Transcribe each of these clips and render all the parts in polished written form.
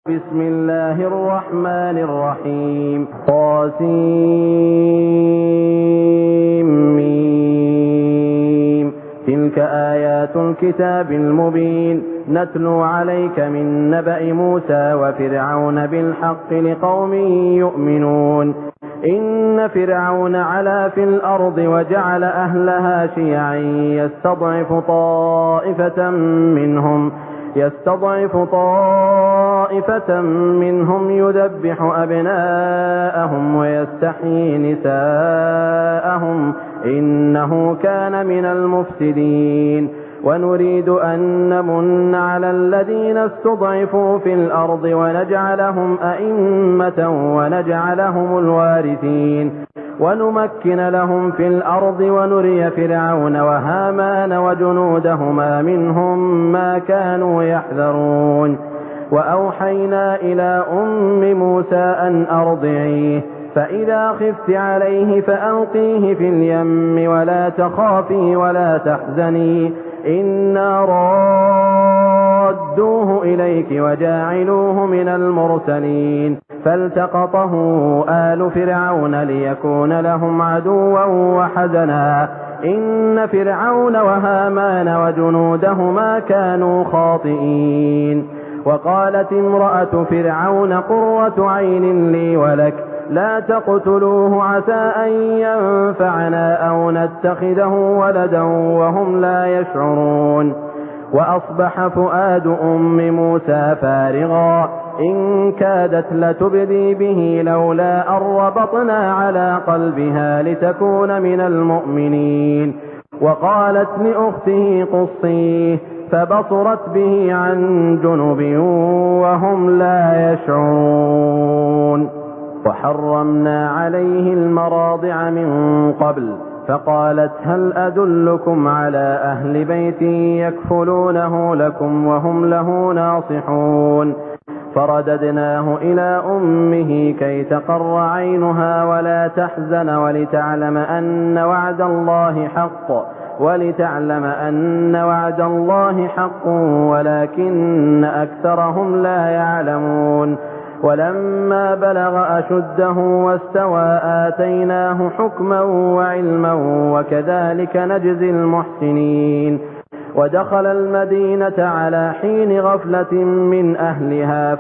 بسم الله الرحمن الرحيم تلك آيات الكتاب المبين نتلو عليك من نبأ موسى وفرعون بالحق لقوم يؤمنون إن فرعون علا في الأرض وجعل أهلها شيعا يستضعف طائفة منهم يذبح أبناءهم ويستحيي نساءهم إنه كان من المفسدين ونريد أن نمن على الذين استضعفوا في الأرض ونجعلهم أئمة ونجعلهم الوارثين ونمكن لهم في الأرض ونري فرعون وهامان وجنودهما منهم ما كانوا يحذرون وأوحينا إلى أم موسى أن أرضعيه فإذا خفت عليه فألقيه في اليم ولا تخافي ولا تحزني إنا رادوه إليك وجاعلوه من المرسلين فالتقطه آل فرعون ليكون لهم عدوا وحزنا إن فرعون وهامان وجنودهما كانوا خاطئين وقالت امرأة فرعون قرة عين لي ولك لا تقتلوه عسى أن ينفعنا أو نتخذه ولدا وهم لا يشعرون وأصبح فؤاد أم موسى فارغا إن كادت لتبدي به لولا أن ربطنا على قلبها لتكون من المؤمنين وقالت لأخته قصيه فبصرت به عن جنب وهم لا يشعرون وحرمنا عليه المراضع من قبل فقالت هل أدلكم على أهل بيت يكفلونه لكم وهم له ناصحون فرددناه إلى أمه كي تقر عينها ولا تحزن ولتعلم أن وعد الله حق ولكن أكثرهم لا يعلمون ولما بلغ أشده واستوى آتيناه حكما وعلما وكذلك نجزي المحسنين ودخل المدينة على حين غفلة من أهلها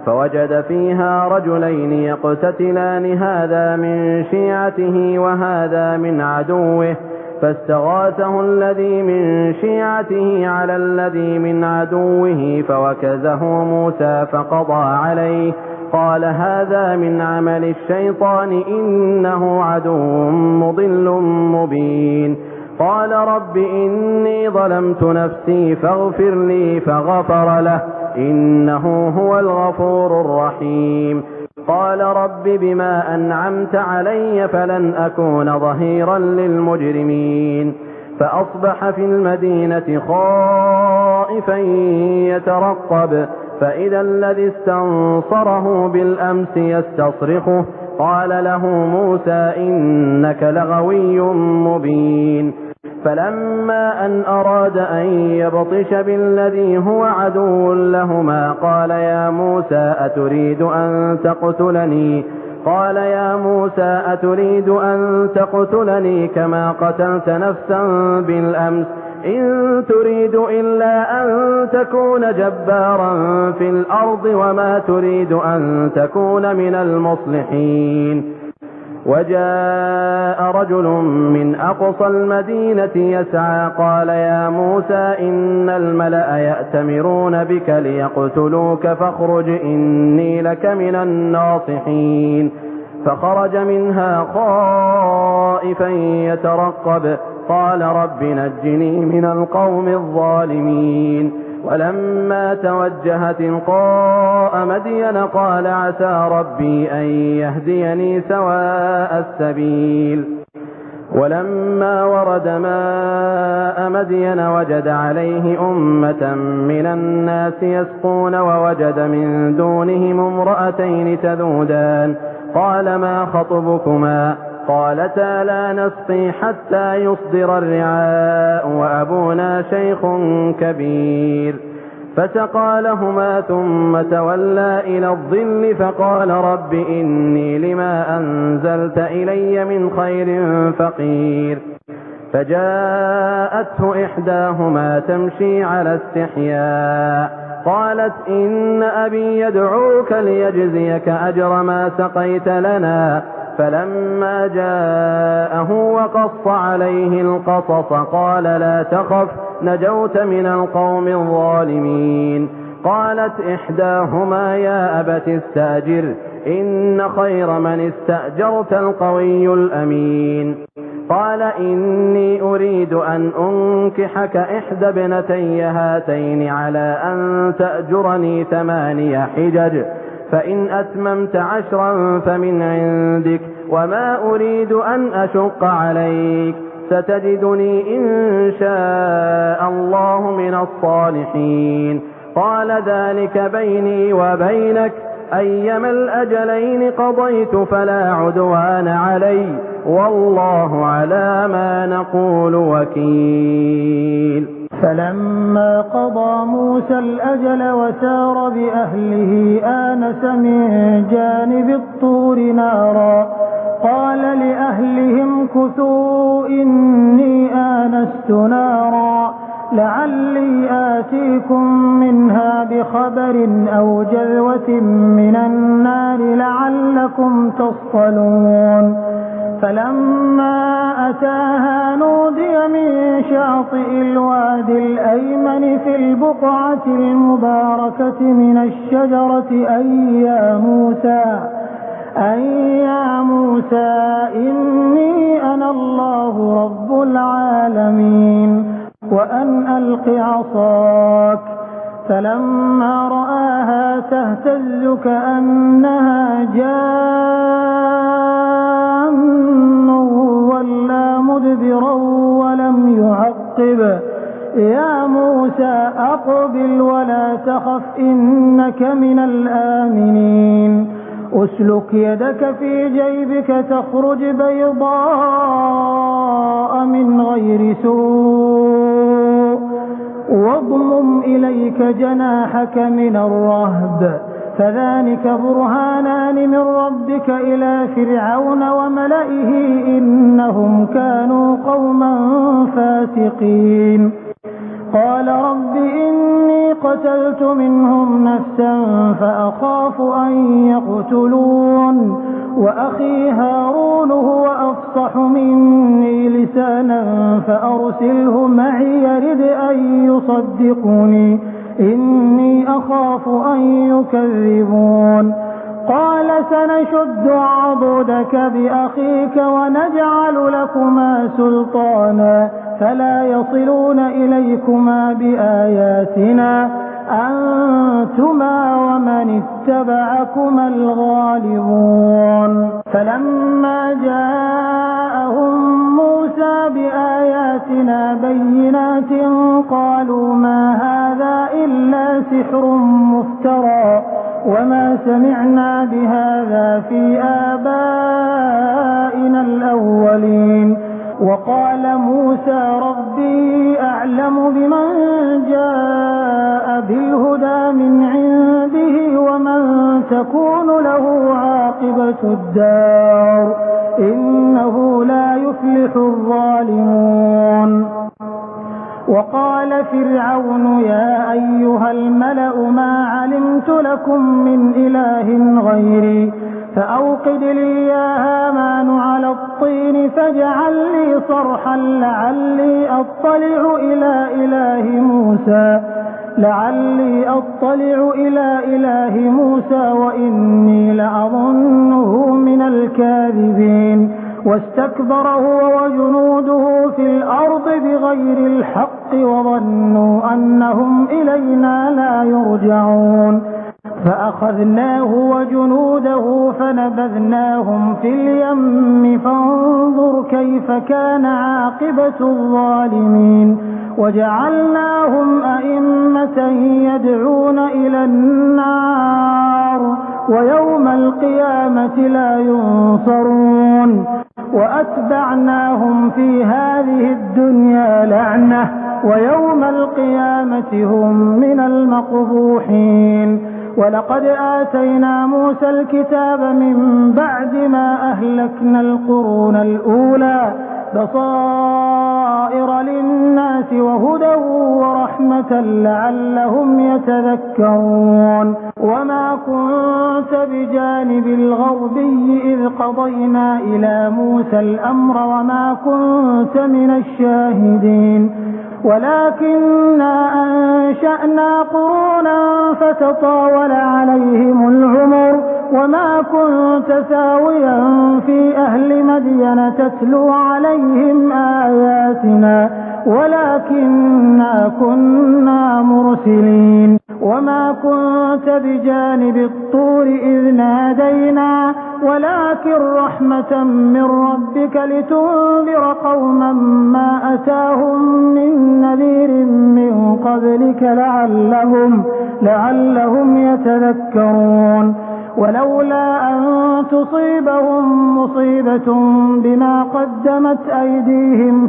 فوجد فيها رجلين يقتتلان هذا من شيعته وهذا من عدوه فاستغاثه الذي من شيعته على الذي من عدوه فوكزه موسى فقضى عليه قال هذا من عمل الشيطان إنه عدو مضل مبين قال رب إني ظلمت نفسي فاغفر لي فغفر له إنه هو الغفور الرحيم قال رب بما أنعمت علي فلن أكون ظهيرا للمجرمين فأصبح في المدينة خائفا يترقب فإذا الذي استنصره بالأمس يستصرخه قال له موسى إنك لغوي مبين فلما أن أراد أن يبطش بالذي هو عدو لهما قال يا موسى أتريد أن تقتلني كما قتلت نفسا بالأمس إن تريد إلا أن تكون جبارا في الأرض وما تريد أن تكون من المصلحين وجاء رجل من أقصى المدينة يسعى قال يا موسى إن الملأ يأتمرون بك ليقتلوك فاخرج إني لك من الناصحين فخرج منها خائفا يترقب قال رب نجني من القوم الظالمين ولما توجه تلقاء مدين قال عسى ربي أن يهديني سواء السبيل ولما ورد ماء مدين وجد عليه أمة من الناس يسقون ووجد من دونهم امرأتين تذودان قال ما خطبكما قالتا لا نسقي حتى يصدر الرعاء وأبونا شيخ كبير. فسقى لهما ثم تولى إلى الظل فقال رب إني لما أنزلت إلي من خير فقير. فجاءته إحداهما تمشي على استحياء قالت إن أبي يدعوك ليجزيك أجر ما سقيت لنا. فلما جاءه وقص عليه القصص قال لا تخف نجوت من القوم الظالمين. قالت إحداهما يا أبت استأجر إن خير من استأجرت القوي الأمين. قال إني أريد أن أنكحك إحدى ابنتي هاتين على أن تأجرني 8 حجج فإن أتممت 10 فمن عندك وما أريد أن أشق عليك ستجدني إن شاء الله من الصالحين. قال ذلك بيني وبينك أيما الأجلين قضيت فلا عدوان علي والله على ما نقول وكيل. فلما قضى موسى الأجل وسار بأهله آنس من جانب الطور نارا قال لأهلهم كثوا إني آنست نارا لعلي آتيكم منها بخبر أو جذوة من النار لعلكم تصطلون. فلما أتاها نودي من شاطئ الوادي الأيمن في البقعة المباركة من الشجرة أي يا موسى إني أنا الله رب العالمين وأن ألق عصاك. فلما رآها تهتز كأنها جان ولا مدبرا ولم يعقب يا موسى أقبل ولا تخف إنك من الآمنين. أسلك يدك في جيبك تخرج بيضاء من غير سوء واضمم إليك جناحك من الرهب فذلك برهانان من ربك إلى فرعون وملئه إنهم كانوا قوما فاسقين. قال رب إني قتلت منهم نفسا فأخاف أن يقتلون وأخي هارون هو أفصح مني لسانا فأرسله معي يرد أن يصدقني إني أخاف أن يكذبون. قال سنشد عضدك بأخيك ونجعل لكما سلطانا فلا يصلون إليكما بآياتنا أنتما ومن اتبعكما الغالبون. فلما جاءهم موسى بآياتنا بينات قالوا ما هذا إلا سحر مفترى وما سمعنا بهذا في آبائنا الأولين. وقال موسى ربي أعلم بمن جاء بالهدى من عنده ومن تكون له عاقبة الدار إنه لا يفلح الظالمون. وقال فرعون يا أيها الملأ ما علمت لكم من إله غيري فأوقد لي يا هامان على الطين فاجعل لي صرحا لعلي أطلع إلى إله موسى وإني لأظنه من الكاذبين. واستكبر هو وجنوده في الأرض بغير الحق وظنوا أنهم إلينا لا يرجعون. فأخذناه وجنوده فنبذناهم في اليم فانظر كيف كان عاقبة الظالمين. وجعلناهم أئمة يدعون إلى النار ويوم القيامة لا ينصرون. وأتبعناهم في هذه الدنيا لعنة ويوم القيامة هم من المقبوحين. ولقد آتينا موسى الكتاب من بعد ما أهلكنا القرون الأولى بصائر للناس وهدى ورحمة لعلهم يتذكرون. وما كنت بجانب الغربي إذ قضينا إلى موسى الأمر وما كنت من الشاهدين ولكننا أنشأنا قرونا فتطاول عليهم العمر وما كنت ثاويا في أهل مدين تتلو عليهم آياتنا ولكننا كنا مرسلين. وما كنت بجانب الطور إذ نادينا ولكن رحمة من ربك لتنذر قوما ما أتاهم من نذير من قبلك لعلهم يتذكرون. ولولا أن تصيبهم مصيبة بما قدمت أيديهم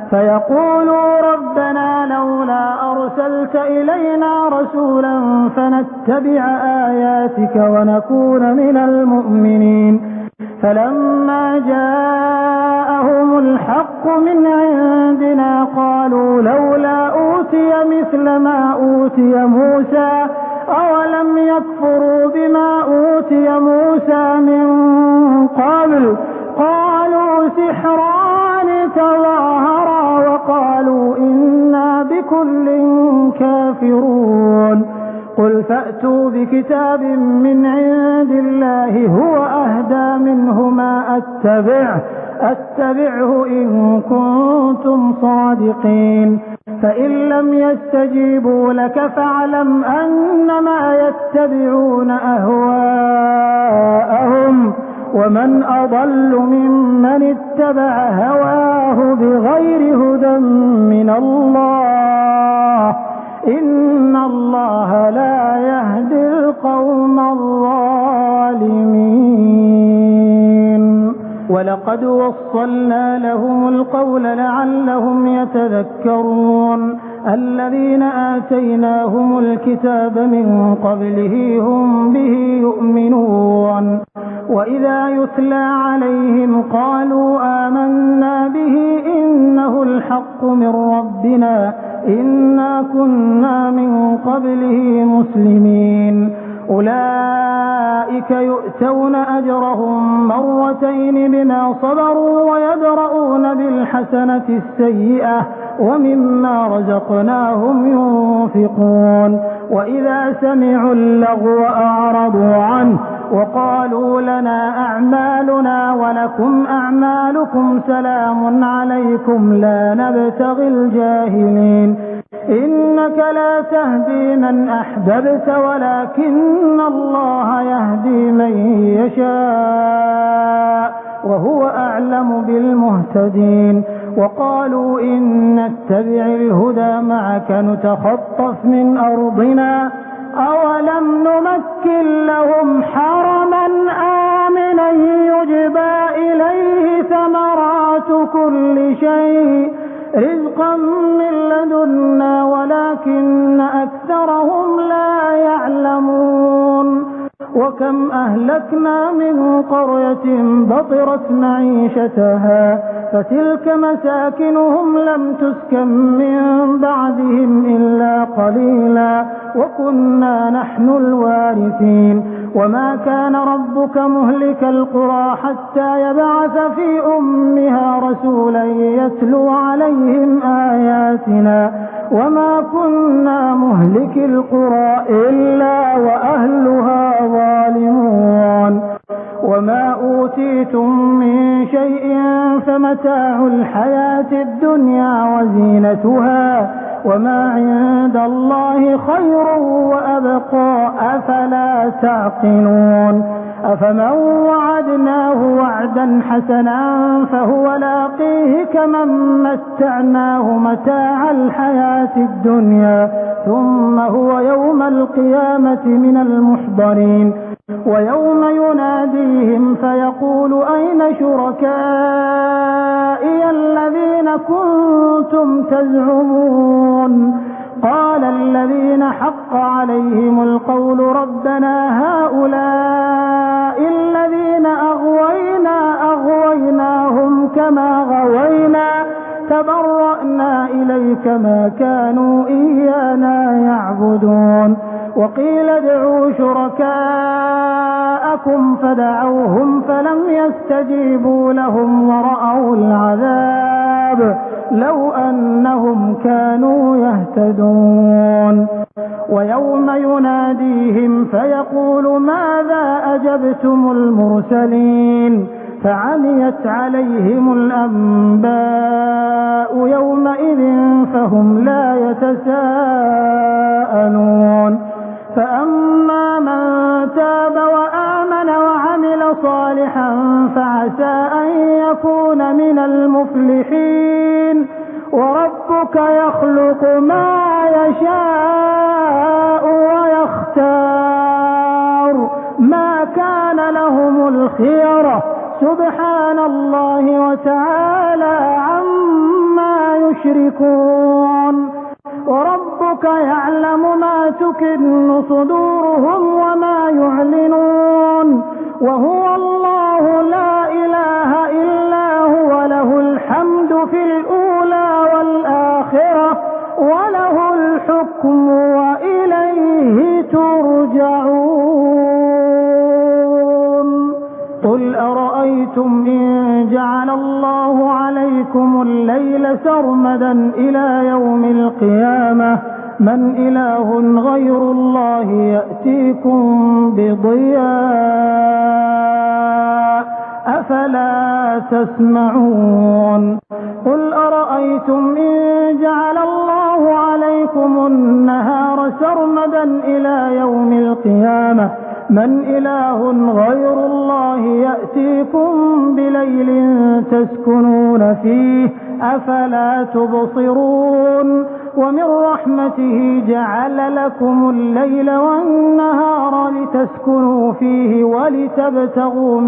فيقولوا ربنا لولا أرسلت إلينا رسولا فنتبع آياتك ونكون من المؤمنين. فلما جاءهم الحق من عندنا قالوا لولا أوتي مثل ما أوتي موسى أولم يكفروا بما أوتي موسى من قبل قالوا سحران تظاهرا وقالوا إنا بكل كافرون. قل فأتوا بكتاب من عند الله هو أهدى منهما أتبعه إن كنتم صادقين. فإن لم يستجيبوا لك فاعلم أنما يتبعون أهواءهم ومن أضل ممن اتبع هواه بغير هدى من الله إن الله لا يهدي القوم الظالمين. ولقد وصلنا لهم القول لعلهم يتذكرون. الذين آتيناهم الكتاب من قبله هم به يؤمنون. وإذا يتلى عليهم قالوا آمنا به إنه الحق من ربنا إنا كنا من قبله مسلمين. أولئك يؤتون أجرهم مرتين بما صبروا ويدرؤون بالحسنة السيئة ومما رزقناهم ينفقون. وإذا سمعوا اللغو أعرضوا عنه وقالوا لنا أعمالنا ولكم أعمالكم سلام عليكم لا نبتغي الجاهلين. إنك لا تهدي من أحببت ولكن الله يهدي من يشاء وهو أعلم بالمهتدين. وقالوا إن نتبع الهدى معك نتخطف من أرضنا أولم نمكن لهم حرما آمنا يجبى إليه ثمرات كل شيء رزقا من لدنا ولكن أكثرهم لا يعلمون. وكم أهلكنا من قرية بطرت معيشتها فتلك مساكنهم لم تسكن من بعدهم إلا قليلا وكنا نحن الوارثين. وما كان ربك مهلك القرى حتى يبعث في أمها رسولا يتلو عليهم آياتنا وما كنا مهلك القرى إلا وأهلها ظالمون. وما أوتيتم من شيء فمتاع الحياة الدنيا وزينتها وما عند الله خير وأبقى أفلا تعقلون. أفمن وعدناه وعدا حسنا فهو لاقيه كمن متعناه متاع الحياة الدنيا ثم هو يوم القيامة من المحضرين. ويوم يناديهم فيقول أين شركائي الذين كنتم تزعمون قال الذين حق عليهم القول ربنا هؤلاء الذين أغويناهم كما غوينا تبرأنا إليك ما كانوا إيانا يعبدون وقيل ادعوا شركاءكم فدعوهم فلم يستجيبوا لهم ورأوا العذاب لو أنهم كانوا يهتدون ويوم يناديهم فيقول ماذا أجبتم المرسلين فعميت عليهم الأنباء يومئذ فهم لا يتساءلون فأما من تاب وآمن وعمل صالحا فعسى أن يكون من المفلحين وربك يخلق ما يشاء ويختار ما كان لهم الخيرة سبحان الله وتعالى عما يشركون وربك يعلم ما تكن صدورهم وما يعلنون وهو الله لا إله إلا هو له الحمد في الأولى والآخرة وله الحكم وإليه ترجعون قل أرأيتم إن جعل الله عليكم الليل سرمدا إلى يوم القيامة من إله غير الله يأتيكم بضياء أفلا تسمعون قل أرأيتم إن جعل الله عليكم النهار سرمدا إلى يوم القيامة من إله غير الله يأتيكم بليل تسكنون فيه أفلا تبصرون ومن رحمته جعل لكم الليل والنهار لتسكنوا فيه ولتبتغوا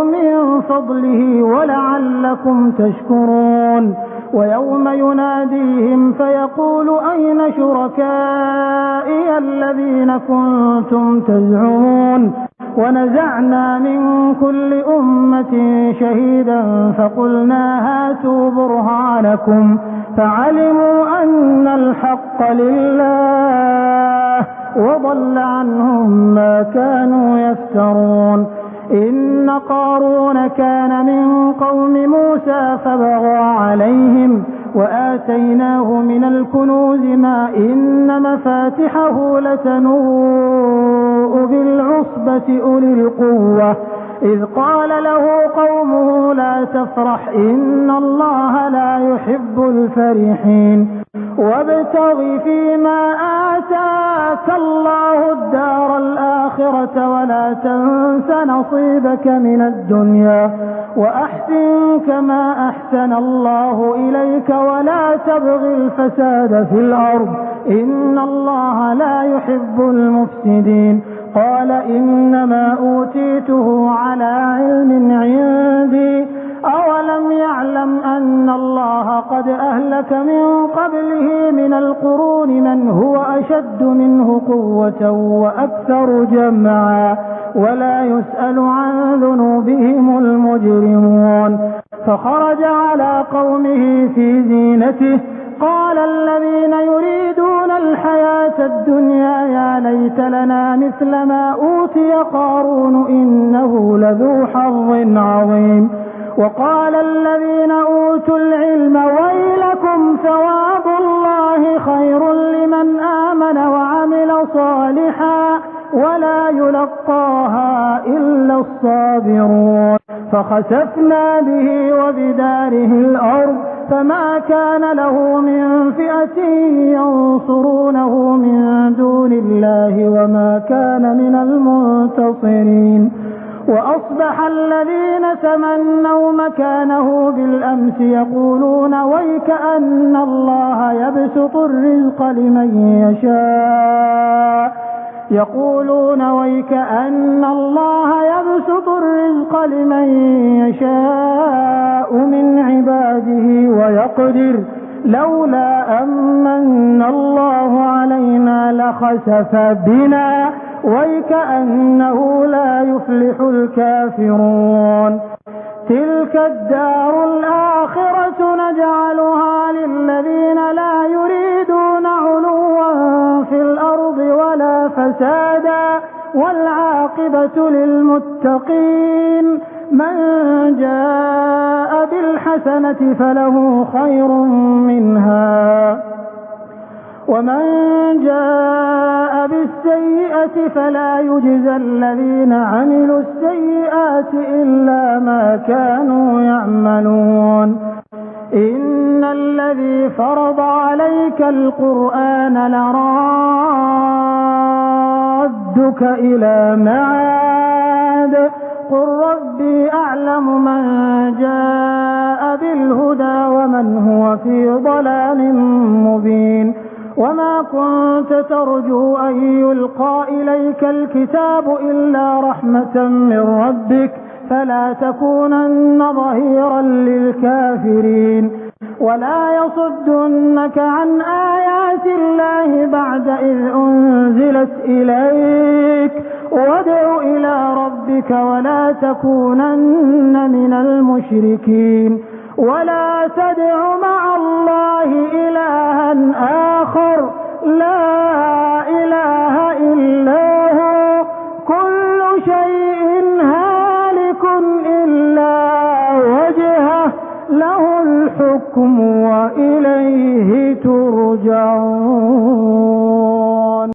من فضله ولعلكم تشكرون ويوم يناديهم فيقول أين شركائي الذين كنتم تزعمون ونزعنا من كل أمة شهيدا فقلنا هاتوا برهانكم فعلموا أن الحق لله وضل عنهم ما كانوا يفترون إن قارون كان من قوم موسى فبغى عليهم وآتيناه من الكنوز ما إن مفاتحه لتنوء بالعصبة أولي القوة إذ قال له قومه لا تفرح إن الله لا يحب الفرحين وابتغ فيما آتاك الله الدار الآخرة ولا تنس نصيبك من الدنيا وأحسن كما أحسن الله إليك ولا تبغ الفساد في الأرض إن الله لا يحب المفسدين قال إنما أوتيته على علم عندي أولم يعلم أن الله قد أهلك من قبله من القرون من هو أشد منه قوة وأكثر جمعا ولا يسأل عن ذنوبهم المجرمون فخرج على قومه في زينته قال الذين يريدون الحياة الدنيا يا ليت لنا مثل ما أوتي قارون إنه لذو حظ عظيم وقال الذين أوتوا العلم ويلكم ثواب الله خير لمن آمن وعمل صالحا ولا يلقاها إلا الصابرون فخسفنا به وبداره الأرض فما كان له من فئة ينصرونه من دون الله وما كان من المنتصرين وأصبح الذين تمنوا مكانه بالأمس يقولون ويكأن الله يبسط الرزق لمن يشاء من عباده ويقدر لولا أمن الله علينا لخسف بنا ويكأنه لا يفلح الكافرون. تلك الدار الآخرة نجعلها للذين لا يريدون علوا في الأرض ولا فسادا والعاقبة للمتقين. من جاء بالحسنة فله خير منها ومن جاء بالسيئة فلا يجزى الذين عملوا السيئات إلا ما كانوا يعملون. إن الذي فرض عليك القرآن لرادك إلى معاد قل ربي أعلم من جاء بالهدى ومن هو في ضلال مبين. وما كنت ترجو أن يلقى إليك الكتاب إلا رحمة من ربك فلا تكونن ظهيرا للكافرين. ولا يصدنك عن آيات الله بعد إذ أنزلت إليك وادع إلى ربك ولا تكونن من المشركين. ولا تدع مع الله إلها آخر لا إله إلا هو كل شيء هالك إلا وجهه له الحكم وإليه ترجعون.